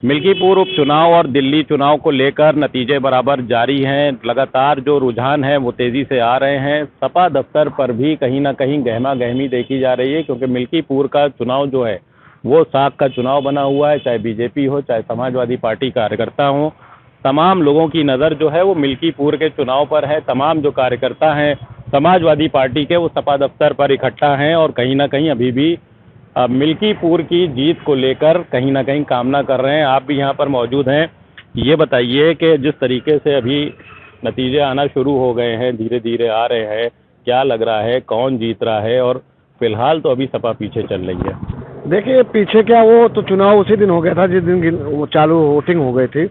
मिल्कीपुर उपचुनाव और दिल्ली चुनाव को लेकर नतीजे बराबर जारी हैं। लगातार जो रुझान है वो तेजी से आ रहे हैं। सपा दफ्तर पर भी कहीं ना कहीं गहमा गहमी देखी जा रही है, क्योंकि मिल्कीपुर का चुनाव जो है वो साख का चुनाव बना हुआ है। चाहे बीजेपी हो, चाहे समाजवादी पार्टी कार्यकर्ता हो, तमाम लोगों की नज़र जो है वो मिल्कीपुर के चुनाव पर है। तमाम जो कार्यकर्ता हैं समाजवादी पार्टी के, वो सपा दफ्तर पर इकट्ठा हैं और कहीं ना कहीं अभी भी मिल्कीपुर की जीत को लेकर कहीं ना कहीं कामना कर रहे हैं। आप भी यहाँ पर मौजूद हैं। ये बताइए कि जिस तरीके से अभी नतीजे आना शुरू हो गए हैं, धीरे धीरे आ रहे हैं, क्या लग रहा है कौन जीत रहा है? और फिलहाल तो अभी सपा पीछे चल रही है। देखिए, पीछे क्या, वो तो चुनाव उसी दिन हो गया था जिस दिन वो चालू वोटिंग हो गई थी।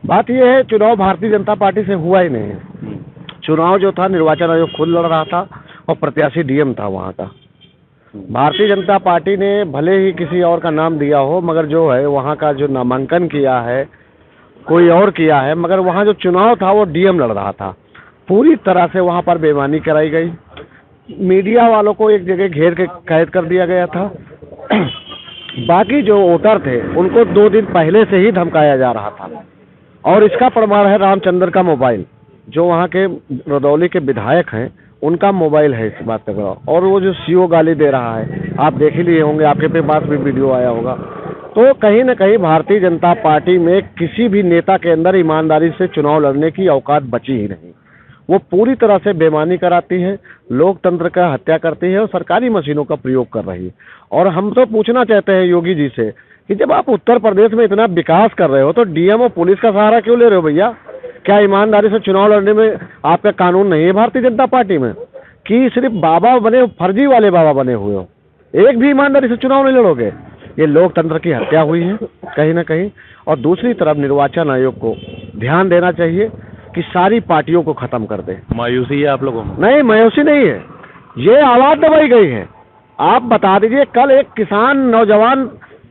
बात यह है, चुनाव भारतीय जनता पार्टी से हुआ ही नहीं है। चुनाव जो था निर्वाचन आयोग खुद लड़ रहा था और प्रत्याशी डीएम था वहाँ का। भारतीय जनता पार्टी ने भले ही किसी और का नाम दिया हो, मगर जो है वहाँ का जो नामांकन किया है कोई और किया है, मगर वहाँ जो चुनाव था वो डीएम लड़ रहा था। पूरी तरह से वहाँ पर बेईमानी कराई गई। मीडिया वालों को एक जगह घेर के कैद कर दिया गया था। बाकी जो वोटर थे उनको 2 दिन पहले से ही धमकाया जा रहा था। और इसका प्रमाण है रामचंद्र का मोबाइल, जो वहाँ के रदौली के विधायक हैं, उनका मोबाइल है इस बात का। और वो जो सीओ गाली दे रहा है, आप देख ही लिए होंगे, आपके पास भी वीडियो आया होगा। तो कहीं न कहीं भारतीय जनता पार्टी में किसी भी नेता के अंदर ईमानदारी से चुनाव लड़ने की औकात बची ही नहीं। वो पूरी तरह से बेईमानी कराती है, लोकतंत्र का हत्या करती है और सरकारी मशीनों का प्रयोग कर रही है। और हम तो पूछना चाहते हैं योगी जी से कि जब आप उत्तर प्रदेश में इतना विकास कर रहे हो तो डीएम और पुलिस का सहारा क्यों ले रहे हो भैया? क्या ईमानदारी से चुनाव लड़ने में आपका कानून नहीं है भारतीय जनता पार्टी में? कि सिर्फ बाबा बने, फर्जी वाले बाबा बने हुए हो? एक भी ईमानदारी से चुनाव नहीं लड़ोगे। ये लोकतंत्र की हत्या हुई है कहीं ना कहीं। और दूसरी तरफ निर्वाचन आयोग को ध्यान देना चाहिए कि सारी पार्टियों को खत्म कर दे। मायूसी है आप लोगों में? नहीं, मायूसी नहीं है, ये आवाज दबाई गई है। आप बता दीजिए, कल एक किसान नौजवान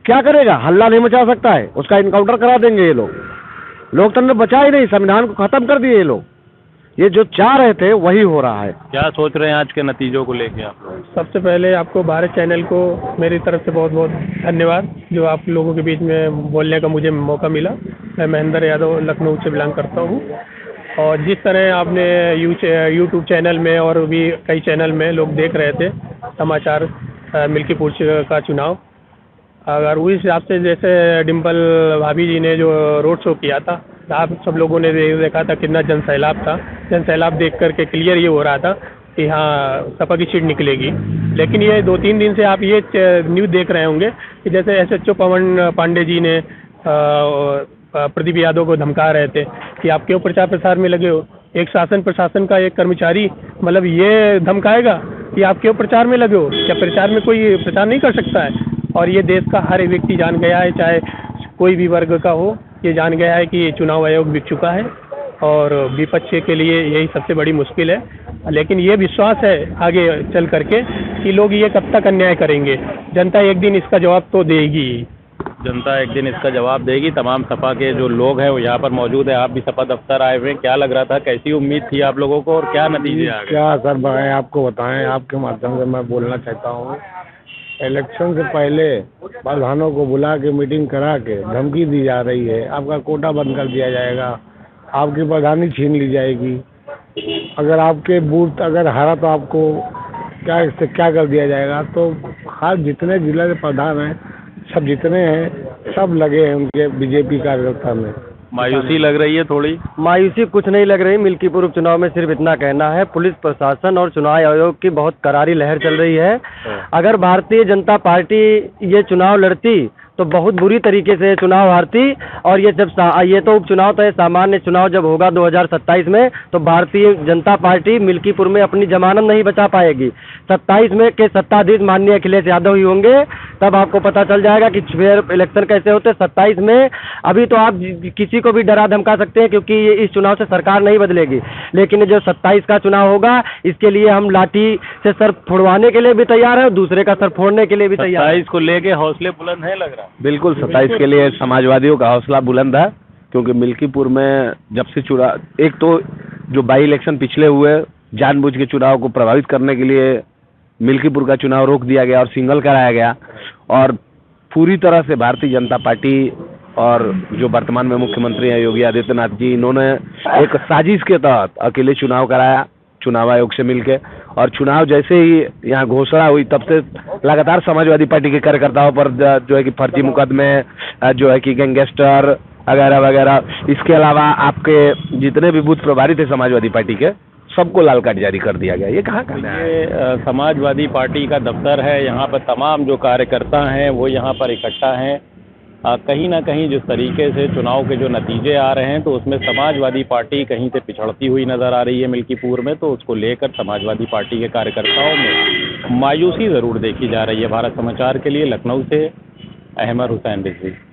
क्या करेगा? हल्ला नहीं मचा सकता है, उसका इनकाउंटर करा देंगे ये लोग। लोकतंत्र बचा ही नहीं, संविधान को खत्म कर दिए ये लोग। ये जो चाह रहे थे वही हो रहा है। क्या सोच रहे हैं आज के नतीजों को लेके आप? सबसे पहले आपको भारत चैनल को मेरी तरफ से बहुत बहुत धन्यवाद, जो आप लोगों के बीच में बोलने का मुझे मौका मिला। मैं महेंद्र यादव लखनऊ से बिलोंग करता हूँ। और जिस तरह आपने यूट्यूब चैनल में और भी कई चैनल में लोग देख रहे थे समाचार मिल्कीपुर का चुनाव, अगर उस हिसाब से जैसे डिम्पल भाभी जी ने जो रोड शो किया था, आप सब लोगों ने देखा था कितना जनसैलाब था। जनसैलाब देख करके क्लियर ये हो रहा था कि हाँ, सपा की सीट निकलेगी। लेकिन ये 2-3 दिन से आप ये न्यूज़ देख रहे होंगे कि जैसे एसएचओ पवन पांडे जी ने प्रदीप यादव को धमका रहे थे कि आप क्यों प्रचार प्रसार में लगे हो। एक शासन प्रशासन का एक कर्मचारी मतलब ये धमकाएगा कि आप क्यों प्रचार में लगे हो? क्या प्रचार में कोई प्रचार नहीं कर सकता है? और ये देश का हर व्यक्ति जान गया है, चाहे कोई भी वर्ग का हो, ये जान गया है कि चुनाव आयोग बिक चुका है और विपक्ष के लिए यही सबसे बड़ी मुश्किल है। लेकिन ये विश्वास है आगे चल करके कि लोग ये कब तक अन्याय करेंगे। जनता एक दिन इसका जवाब तो देगी। जनता एक दिन इसका जवाब देगी। तमाम सपा के जो लोग हैं वो यहाँ पर मौजूद है। आप भी सपा दफ्तर आए हुए हैं, क्या लग रहा था, कैसी उम्मीद थी आप लोगों को और क्या नतीजे आ गए? क्या सर बताएं, आपको बताएं, आपके माध्यम से मैं बोलना चाहता हूँ। इलेक्शन से पहले प्रधानों को बुला के मीटिंग करा के धमकी दी जा रही है, आपका कोटा बंद कर दिया जाएगा, आपकी प्रधानी छीन ली जाएगी, अगर आपके बूथ अगर हारा तो आपको क्या इससे क्या कर दिया जाएगा। तो हर जितने जिले के प्रधान हैं, सब जितने हैं, सब लगे हैं उनके बीजेपी कार्यकर्ता में। मायूसी लग रही है थोड़ी? मायूसी कुछ नहीं लग रही। मिल्कीपुर उपचुनाव में सिर्फ इतना कहना है, पुलिस प्रशासन और चुनाव आयोग की बहुत करारी लहर चल रही है। अगर भारतीय जनता पार्टी ये चुनाव लड़ती तो बहुत बुरी तरीके से चुनाव हारती। और ये जब ये तो उपचुनाव तो सामान्य चुनाव जब होगा 2027 में, तो भारतीय जनता पार्टी मिल्कीपुर में अपनी जमानत नहीं बचा पाएगी। 27 में के सत्ताधीश माननीय अखिलेश यादव ही होंगे, तब आपको पता चल जाएगा कि फेयर इलेक्शन कैसे होते। 27 में अभी तो आप किसी को भी डरा धमका सकते हैं, क्योंकि ये इस चुनाव से सरकार नहीं बदलेगी। लेकिन जो 27 का चुनाव होगा, इसके लिए हम लाठी से सर फोड़वाने के लिए भी तैयार है और दूसरे का सर फोड़ने के लिए भी तैयार है। 27 को लेके हौसले बुलंद है लग रहा? बिल्कुल 27 के लिए समाजवादियों का हौसला बुलंद है, क्योंकि मिल्कीपुर में जब से चुनाव, एक तो जो बाई इलेक्शन पिछले हुए, जानबूझ के चुनाव को प्रभावित करने के लिए मिल्कीपुर का चुनाव रोक दिया गया और सिंगल कराया गया। और पूरी तरह से भारतीय जनता पार्टी और जो वर्तमान में मुख्यमंत्री हैं योगी आदित्यनाथ जी, इन्होंने एक साजिश के तहत अकेले चुनाव कराया चुनाव आयोग से मिलके। और चुनाव जैसे ही यहाँ घोषणा हुई तब से लगातार समाजवादी पार्टी के कार्यकर्ताओं पर जो है कि फर्जी मुकदमे, जो है कि गैंगस्टर वगैरह वगैरह, इसके अलावा आपके जितने भी बूथ प्रभारी थे समाजवादी पार्टी के, सबको लाल कार्ड जारी कर दिया गया। ये कहाँ का है? ये समाजवादी पार्टी का दफ्तर है। यहाँ पर तमाम जो कार्यकर्ता हैं वो यहाँ पर इकट्ठा हैं। कहीं ना कहीं जिस तरीके से चुनाव के जो नतीजे आ रहे हैं तो उसमें समाजवादी पार्टी कहीं से पिछड़ती हुई नज़र आ रही है मिल्कीपुर में, तो उसको लेकर समाजवादी पार्टी के कार्यकर्ताओं में मायूसी ज़रूर देखी जा रही है। भारत समाचार के लिए लखनऊ से अहमद हुसैन रिजवी।